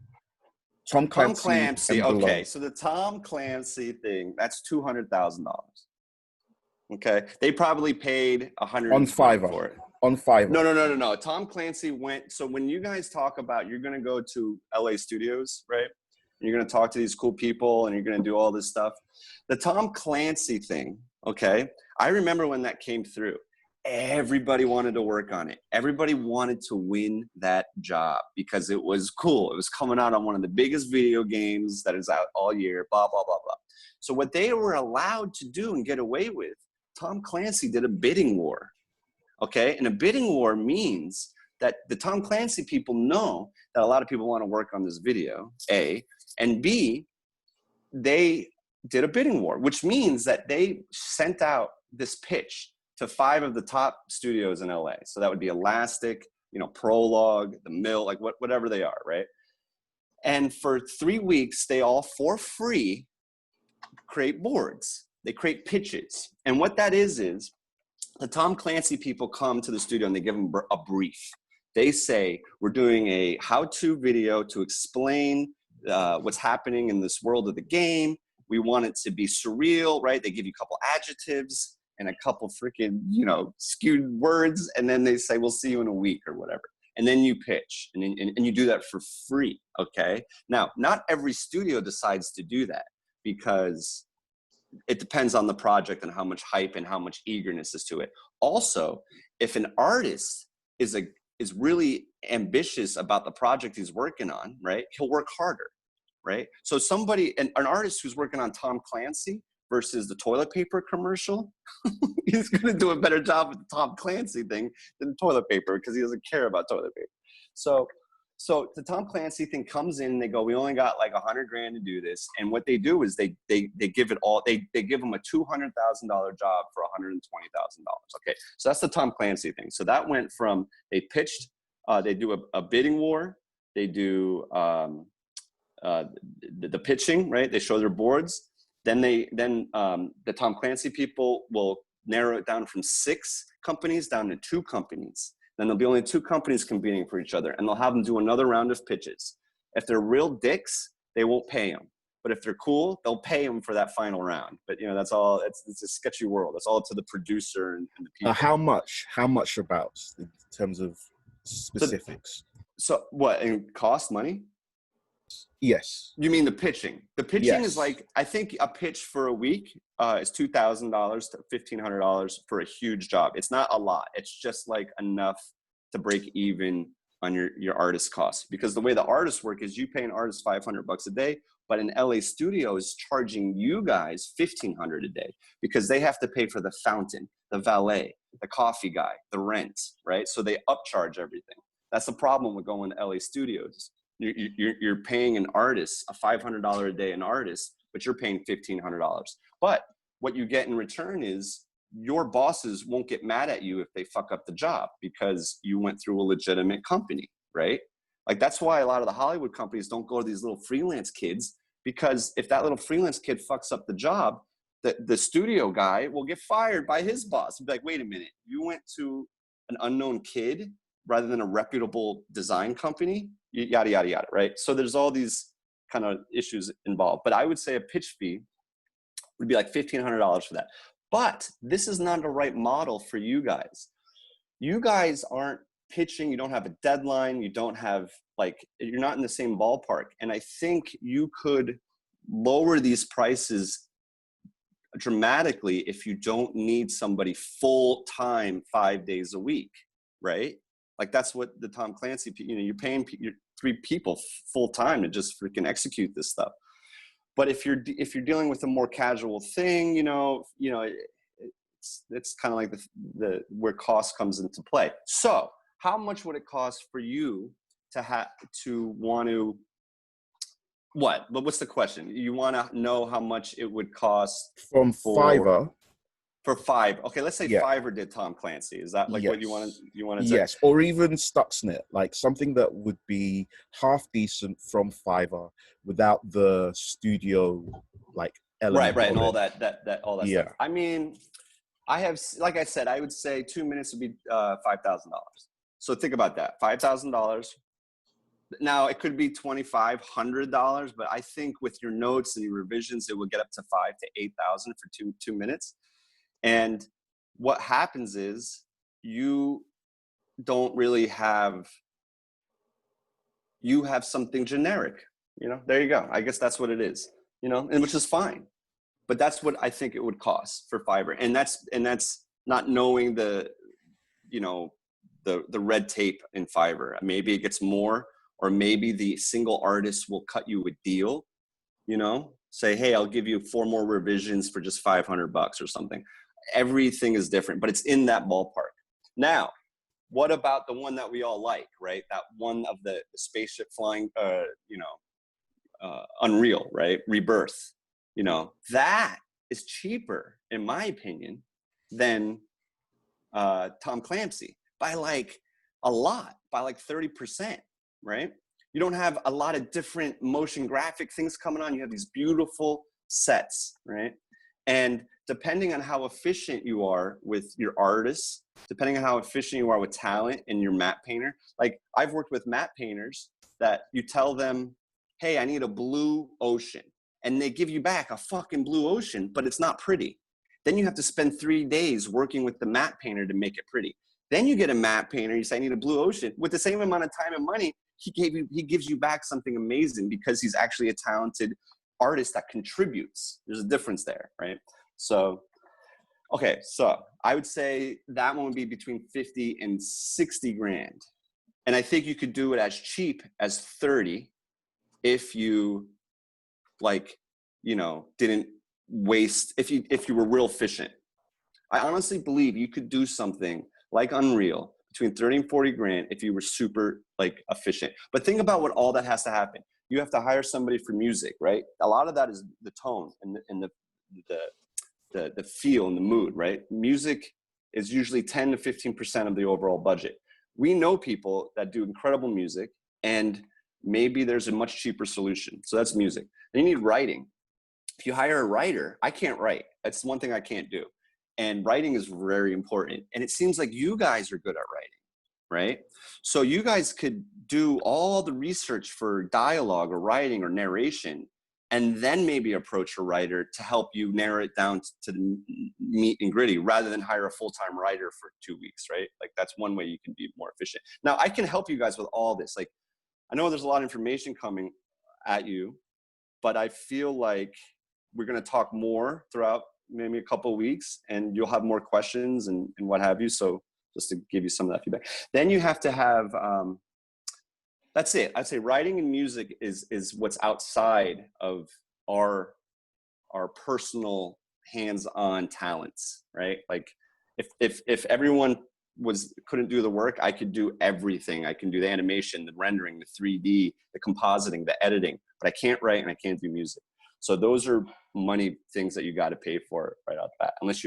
Okay, so the Tom Clancy thing, that's $200,000. Okay, they probably paid $100 on Fiverr for it. On Fiverr. No. Tom Clancy went. So when you guys talk about, you're going to go to LA studios, right? And you're going to talk to these cool people, and you're going to do all this stuff. The Tom Clancy thing. Okay, I remember when that came through. Everybody wanted to work on it. Everybody wanted to win that job because it was cool. It was coming out on one of the biggest video games that is out all year, blah, blah, blah, blah. So what they were allowed to do and get away with, Tom Clancy did a bidding war, okay? And a bidding war means that the Tom Clancy people know that a lot of people want to work on this video, A, and B, they did a bidding war, which means that they sent out this pitch to 5 of the top studios in LA. So that would be Elastic, Prologue, The Mill, like whatever they are, right? And for 3 weeks, they all, for free, create boards. They create pitches. And what that is the Tom Clancy people come to the studio and they give them a brief. They say, we're doing a how-to video to explain what's happening in this world of the game. We want it to be surreal, right? They give you a couple adjectives and a couple freaking, skewed words. And then they say, we'll see you in a week or whatever. And then you pitch and you do that for free, okay? Now, not every studio decides to do that because it depends on the project and how much hype and how much eagerness is to it. Also, if an artist is really ambitious about the project he's working on, right? He'll work harder, right? So an artist who's working on Tom Clancy versus the toilet paper commercial, he's going to do a better job with the Tom Clancy thing than toilet paper because he doesn't care about toilet paper. So the Tom Clancy thing comes in and they go, we only got like $100,000 to do this. And what they do is they give it all, they give them a $200,000 job for $120,000. Okay. So that's the Tom Clancy thing. So that went from, they pitched, they do a bidding war. They do the pitching, right? They show their boards. Then the Tom Clancy people will narrow it down from 6 companies down to 2 companies. Then there'll be only 2 companies competing for each other, and they'll have them do another round of pitches. If they're real dicks, they won't pay them. But if they're cool, they'll pay them for that final round. But that's all. It's a sketchy world. That's all to the producer and the people. How much about in terms of specifics? So what? And cost money? Yes. You mean the pitching? The pitching is like, I think a pitch for a week is $2,000 to $1,500 for a huge job. It's not a lot. It's just like enough to break even on your artist costs. Because the way the artists work is you pay an artist $500 a day, but an LA studio is charging you guys $1,500 a day because they have to pay for the fountain, the valet, the coffee guy, the rent, right? So they upcharge everything. That's the problem with going to LA studios. You're paying an artist a $500 a day an artist, but you're paying $1,500. But what you get in return is your bosses won't get mad at you if they fuck up the job because you went through a legitimate company, right? Like that's why a lot of the Hollywood companies don't go to these little freelance kids, because if that little freelance kid fucks up the job, the studio guy will get fired by his boss. He'll be like, wait a minute, you went to an unknown kid rather than a reputable design company, yada, yada, yada, right? So there's all these kind of issues involved. But I would say a pitch fee would be like $1,500 for that. But this is not the right model for you guys. You guys aren't pitching, you don't have a deadline, you don't have, like, you're not in the same ballpark. And I think you could lower these prices dramatically if you don't need somebody full time 5 days a week, right? Like that's what the Tom Clancy, you're paying 3 people full time to just freaking execute this stuff. But if you're dealing with a more casual thing, it's kind of like the where cost comes into play. So how much would it cost for you to want to, what? But what's the question? You want to know how much it would cost from Fiverr? For Fiverr. Okay, let's say yeah. Fiverr did Tom Clancy. Is that like yes. what you want to say? Yes, or even Stuxnet, like something that would be half decent from Fiverr without the studio like element. Right, and all that yeah. stuff. I mean, I have, like I said, I would say 2 minutes would be $5,000. So think about that, $5,000. Now it could be $2,500, but I think with your notes and your revisions, it will get up to $5,000 to $8,000 for two minutes. And what happens is you don't really have, you have something generic, there you go. I guess that's what it is, and which is fine. But that's what I think it would cost for Fiverr. And that's not knowing the red tape in Fiverr. Maybe it gets more, or maybe the single artist will cut you a deal, say, hey, I'll give you 4 more revisions for just $500 or something. Everything is different, but it's in that ballpark. Now, what about the one that we all like, right? That one of the spaceship flying, Unreal, right? Rebirth, that is cheaper, in my opinion, than Tom Clancy by like a lot, by like 30%, right? You don't have a lot of different motion graphic things coming on. You have these beautiful sets, right? And depending on how efficient you are with your artists, depending on how efficient you are with talent and your matte painter, like I've worked with matte painters that you tell them, hey, I need a blue ocean. And they give you back a fucking blue ocean, but it's not pretty. Then you have to spend 3 days working with the matte painter to make it pretty. Then you get a matte painter, you say, I need a blue ocean. With the same amount of time and money, he gives you back something amazing because he's actually a talented artist that contributes. There's a difference there, right? So, okay, so I would say that one would be between 50 and 60 grand. And I think you could do it as cheap as 30 if you didn't waste, if you were real efficient. I honestly believe you could do something like Unreal between 30 and 40 grand if you were super efficient. But think about what all that has to happen. You have to hire somebody for music, right? A lot of that is the tone and the feel and the mood, right? Music is usually 10 to 15% of the overall budget. We know people that do incredible music, and maybe there's a much cheaper solution. So that's music. Then you need writing. If you hire a writer, I can't write. That's one thing I can't do. And writing is very important. And it seems like you guys are good at writing, right? So you guys could do all the research for dialogue or writing or narration, and then maybe approach a writer to help you narrow it down to the meat and gritty rather than hire a full-time writer for 2 weeks, right? Like that's one way you can be more efficient. Now, I can help you guys with all this. Like, I know there's a lot of information coming at you, but I feel like we're going to talk more throughout maybe a couple of weeks, and you'll have more questions and what have you. So just to give you some of that feedback. Then you have to have, that's it. I'd say writing and music is what's outside of our personal hands-on talents, right? Like if everyone couldn't do the work, I could do everything. I can do the animation, the rendering, the 3D, the compositing, the editing, but I can't write and I can't do music. So those are money things that you got to pay for right off the bat, unless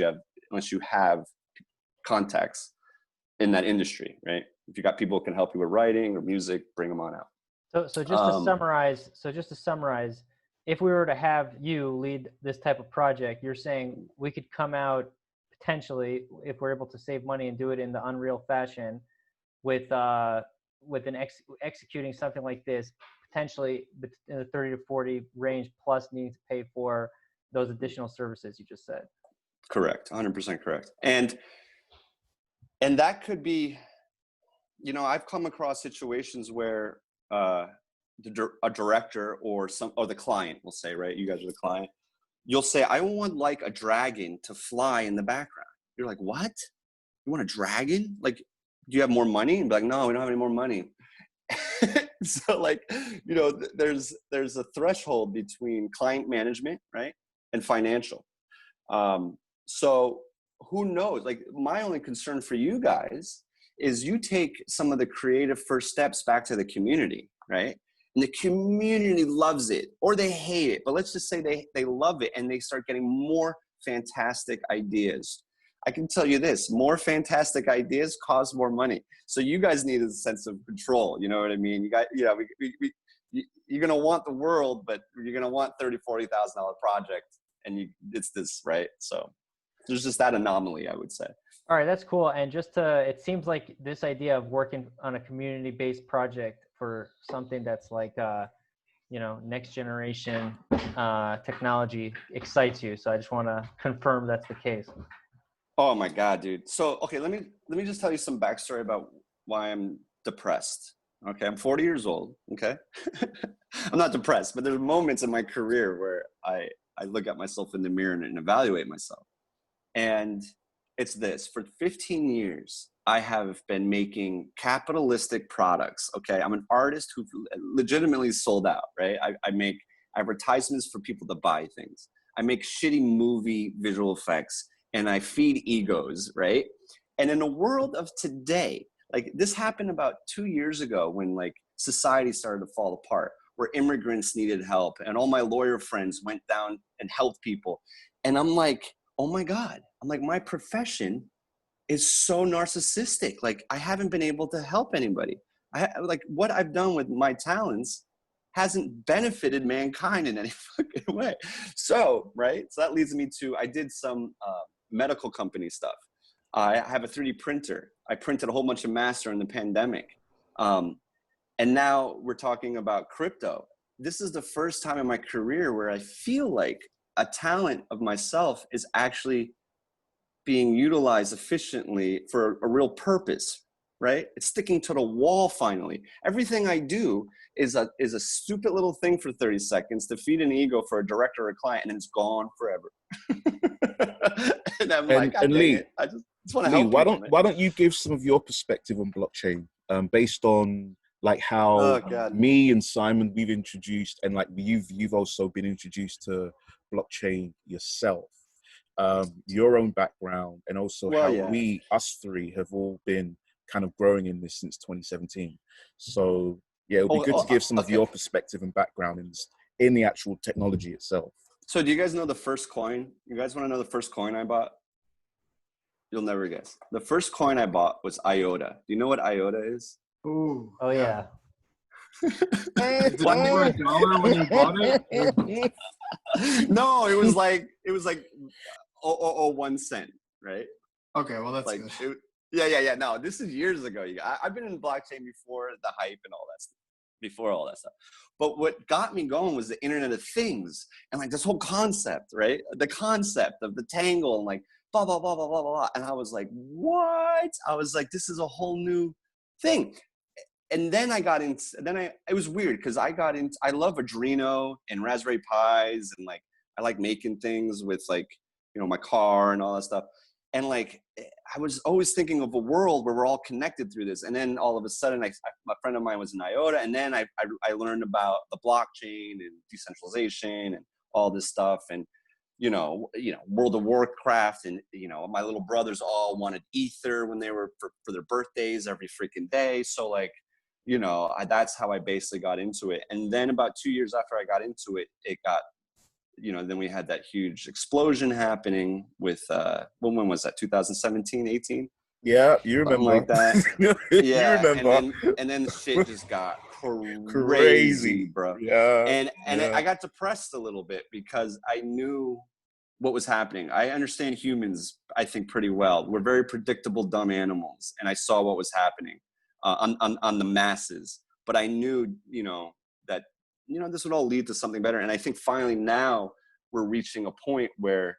you have contacts in that industry, right? If you got people who can help you with writing or music, bring them on out. So just to summarize, if we were to have you lead this type of project, you're saying we could come out potentially, if we're able to save money and do it in the Unreal fashion, with executing something like this, potentially in the 30 to 40 range, plus needing to pay for those additional services you just said. Correct, 100% correct. And that could be, you know, I've come across situations where a director or the client will say, right? You guys are the client. You'll say, I want like a dragon to fly in the background. You're like, what? You want a dragon? Like, do you have more money? And be like, no, we don't have any more money. So like, you know, there's a threshold between client management, right, and financial. So who knows? Like, my only concern for you guys is you take some of the creative first steps back to the community, right? And the community loves it, or they hate it. But let's just say they love it, and they start getting more fantastic ideas. I can tell you this, more fantastic ideas cost more money. So you guys need a sense of control. You know what I mean? You got, you're going to want the world, but you're going to want $30,000, $40,000 project. And it's this, right? So there's just that anomaly, I would say. All right, that's cool. And it seems like this idea of working on a community-based project for something that's like, next generation technology excites you. So I just want to confirm that's the case. Oh my God, dude. So, okay, let me just tell you some backstory about why I'm depressed. Okay, I'm 40 years old, okay? I'm not depressed, but there's moments in my career where I look at myself in the mirror and evaluate myself. And it's this, for 15 years, I have been making capitalistic products, okay? I'm an artist who legitimately sold out, right? I make advertisements for people to buy things. I make shitty movie visual effects, and I feed egos, right? And in the world of today, like this happened about 2 years ago when like society started to fall apart, where immigrants needed help, and all my lawyer friends went down and helped people. And I'm like, oh my God, I'm like, my profession is so narcissistic. Like, I haven't been able to help anybody. Like what I've done with my talents hasn't benefited mankind in any fucking way. So, right? So that leads me to, I did some medical company stuff. I have a 3D printer. I printed a whole bunch of masks during the pandemic. And now we're talking about crypto. This is the first time in my career where I feel like a talent of myself is actually being utilized efficiently for a real purpose, right? It's sticking to the wall finally. Everything I do is a stupid little thing for 30 seconds to feed an ego for a director or a client, and it's gone forever. And I'm like, God, Lee, I just want to help Lee, people, why don't you give some of your perspective on blockchain, based on like how me and Simon, we've introduced, and like you've also been introduced to blockchain yourself, your own background, and also we, us three, have all been kind of growing in this since 2017. So yeah, it would be good to give some of your perspective and background in the actual technology itself. So do you guys know the first coin? You guys want to know the first coin I bought? You'll never guess. The first coin I bought was IOTA. Do you know what IOTA is? Ooh. Oh yeah. Did it over $1 when you bought it? No, it was like 0.001 cent, right? Okay, well that's like good. Yeah. No, this is years ago. I've been in blockchain before the hype and all that stuff. Before all that stuff. But what got me going was the Internet of Things and like this whole concept, right? The concept of the tangle and like blah, blah, blah, blah, blah, blah. And I was like, what? I was like, this is a whole new thing. And then it was weird because I love Arduino and Raspberry Pis, and like, I like making things with like, my car and all that stuff. And like, I was always thinking of a world where we're all connected through this. And then all of a sudden, a friend of mine was in IOTA. And then I learned about the blockchain and decentralization and all this stuff. And, World of Warcraft. And, my little brothers all wanted Ether when they were for their birthdays every freaking day. So like, that's how I basically got into it. And then about 2 years after I got into it, it got, then we had that huge explosion happening with, when was that, 2017, 18? Yeah, you remember. Something like that. Yeah, you remember. and then shit just got crazy, bro. Yeah. And yeah. I got depressed a little bit because I knew what was happening. I understand humans, I think, pretty well. We're very predictable, dumb animals, and I saw what was happening on the masses. But I knew, that this would all lead to something better. And I think finally now we're reaching a point where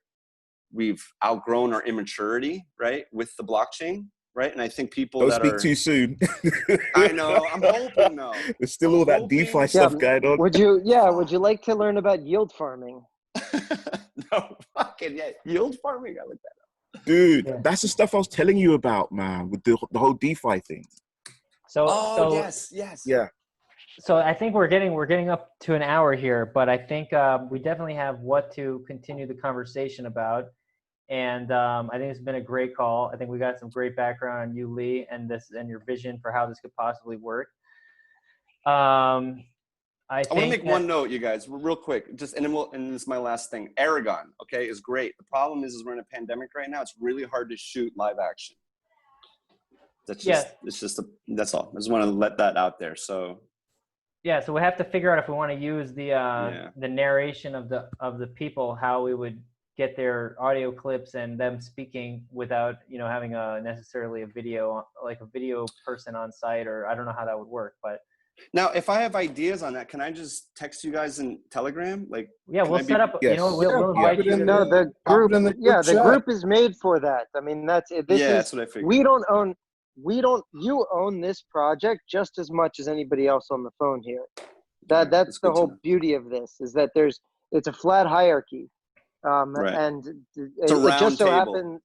we've outgrown our immaturity, right, with the blockchain, right? And I think people Don't that speak are too soon. I know. I'm hoping though. There's still all that DeFi stuff going on. Would you like to learn about yield farming? No, fucking yeah. Yield farming. I like that. Dude, that's the stuff I was telling you about, man, with the whole DeFi thing. So yes. Yeah. So I think we're getting up to an hour here, but I think we definitely have what to continue the conversation about. And I think it's been a great call. I think we got some great background on you, Lee, and your vision for how this could possibly work. I want to make one note, you guys, real quick. And this is my last thing. Aragon, okay, is great. The problem is we're in a pandemic right now. It's really hard to shoot live action. That's all. I just want to let that out there. So. Yeah, so we have to figure out if we want to use the narration of the people, how we would get their audio clips and them speaking without having necessarily a video person on site, or I don't know how that would work. But now, if I have ideas on that, can I just text you guys in Telegram? Like, yeah, we'll set up. Yes. We'll invite you. No, the group. The group is made for that. I mean, that's what I figured. You own this project just as much as anybody else on the phone here. That's the whole beauty of this, is that it's a flat hierarchy. Right. And it's a round just so table. Happens,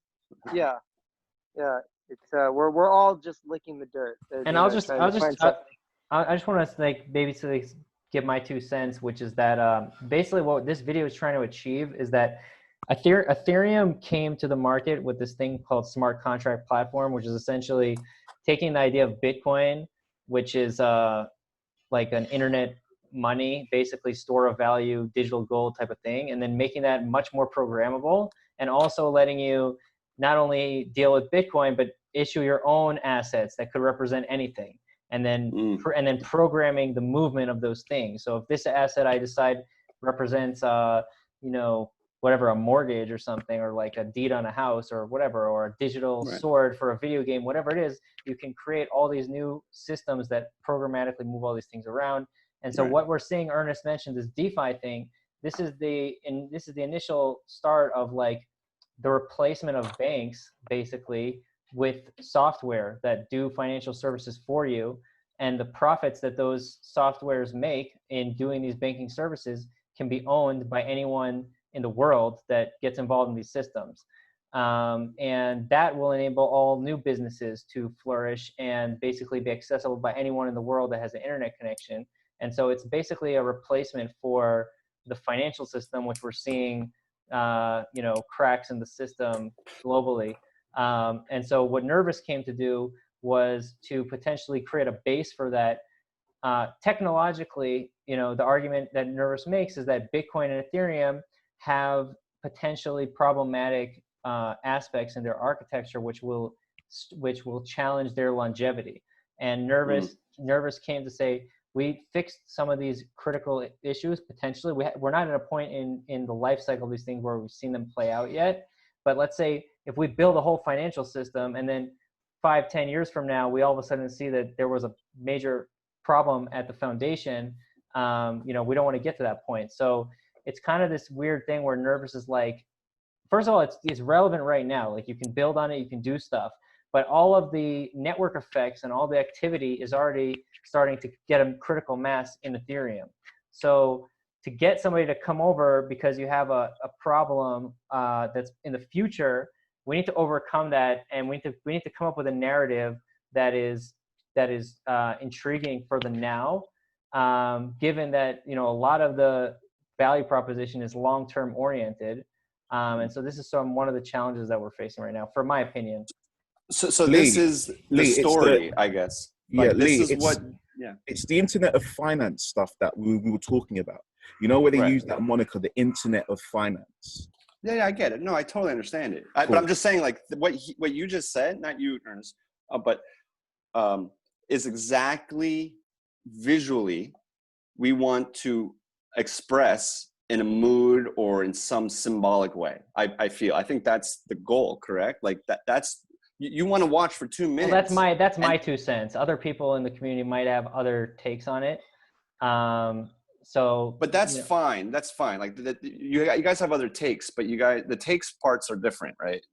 it's we're all just licking the dirt. And I just want to maybe give my 2 cents, which is that basically what this video is trying to achieve is that Ethereum came to the market with this thing called smart contract platform, which is essentially taking the idea of Bitcoin, which is like an internet money, basically store of value, digital gold type of thing, and then making that much more programmable, and also letting you not only deal with Bitcoin, but issue your own assets that could represent anything, and then programming the movement of those things. So if this asset I decide represents, whatever, a mortgage or something, or like a deed on a house or whatever, or a digital sword for a video game, whatever it is, you can create all these new systems that programmatically move all these things around. And so what we're seeing, Ernest mentioned, this DeFi thing, this is the initial start of like the replacement of banks, basically, with software that do financial services for you, and the profits that those softwares make in doing these banking services can be owned by anyone in the world that gets involved in these systems. And that will enable all new businesses to flourish and basically be accessible by anyone in the world that has an internet connection. And so it's basically a replacement for the financial system, which we're seeing, cracks in the system globally. And so what Nervos came to do was to potentially create a base for that. Technologically, the argument that Nervos makes is that Bitcoin and Ethereum have potentially problematic aspects in their architecture, which will challenge their longevity. And Nervos came to say, we fixed some of these critical issues potentially. We're not at a point in the life cycle of these things where we've seen them play out yet. But let's say if we build a whole financial system and then 5-10 years from now, we all of a sudden see that there was a major problem at the foundation, we don't want to get to that point. So it's kind of this weird thing where Nervos is like, first of all, it's relevant right now. Like, you can build on it, you can do stuff, but all of the network effects and all the activity is already starting to get a critical mass in Ethereum. So to get somebody to come over because you have a problem that's in the future, we need to overcome that, and we need to come up with a narrative that is intriguing for the now, given that a lot of the value proposition is long-term oriented, and so this is one of the challenges that we're facing right now, for my opinion. So Lee, this is the story, I guess. Like, Lee, it's the Internet of Finance stuff that we were talking about. Where they use that moniker, the Internet of Finance. Yeah, I get it. No, I totally understand it. But I'm just saying, like, what you just said, not you, Ernest, but is exactly visually, we want to express in a mood or in some symbolic way. I think that's the goal, correct? Like that's you want to watch for 2 minutes. Well, that's my 2 cents. Other people in the community might have other takes on it. But that's fine. That's fine. Like you guys have other takes, but the takes parts are different, right?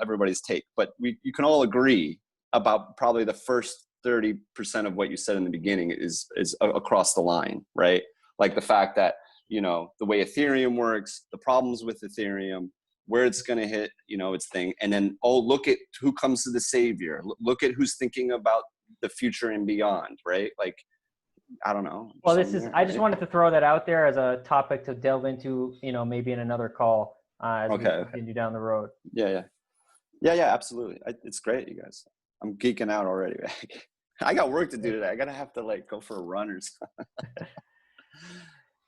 Everybody's take, but you can all agree about probably the first 30% of what you said in the beginning is across the line, right? Like the fact that, the way Ethereum works, the problems with Ethereum, where it's going to hit, its thing. And then, look at who comes to the savior. Look at who's thinking about the future and beyond, right? Like, I don't know. Well, I just wanted to throw that out there as a topic to delve into, maybe in another call as we continue down the road. Yeah, absolutely. It's great, you guys. I'm geeking out already. I got work to do today. I gotta have to go for a run or something.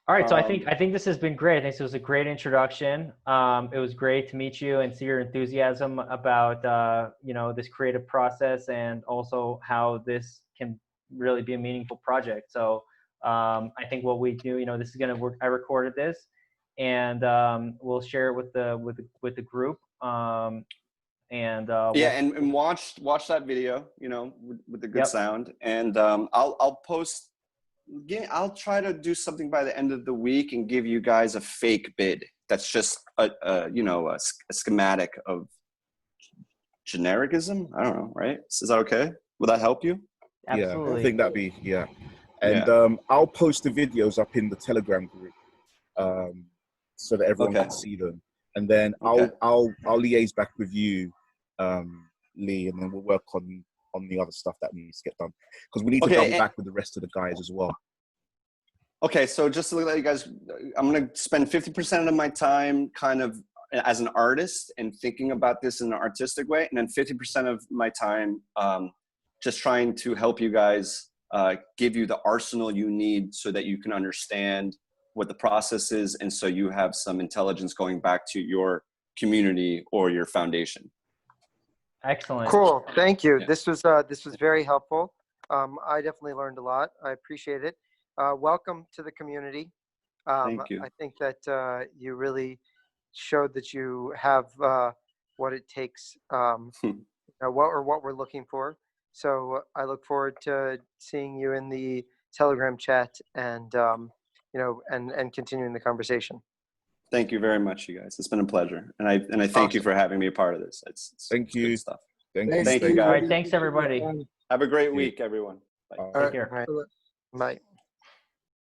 All right, so I think this has been great. I think this was a great introduction. It was great to meet you and see your enthusiasm about this creative process, and also how this can really be a meaningful project. So I think what we do, this is gonna work. I recorded this, and we'll share it with the group. And watch that video, with the good sound, and I'll post. I'll try to do something by the end of the week and give you guys a fake bid. That's just a schematic of genericism. I don't know, right? Is that okay? Will that help you? Absolutely. Yeah, I think that'd be And I'll post the videos up in the Telegram group, so that everyone can see them. And then I'll liaise back with you, Lee, and then we'll work on the other stuff that needs to get done, because we need to double back with the rest of the guys as well. Okay, so just to let you guys, I'm going to spend 50% of my time kind of as an artist and thinking about this in an artistic way, and then 50% of my time just trying to help you guys, give you the arsenal you need so that you can understand what the process is, and so you have some intelligence going back to your community or your foundation. Excellent. Cool. Thank you. Yeah. This was very helpful. I definitely learned a lot. I appreciate it. Welcome to the community. Thank you. I think that you really showed that you have what it takes, what we're looking for. So I look forward to seeing you in the Telegram chat, and and continuing the conversation. Thank you very much, you guys. It's been a pleasure, and I thank you for having me a part of this. It's thank you. Good stuff. Thank you, guys. All right, thanks everybody. Have a great week, everyone. Bye. Take care. Bye.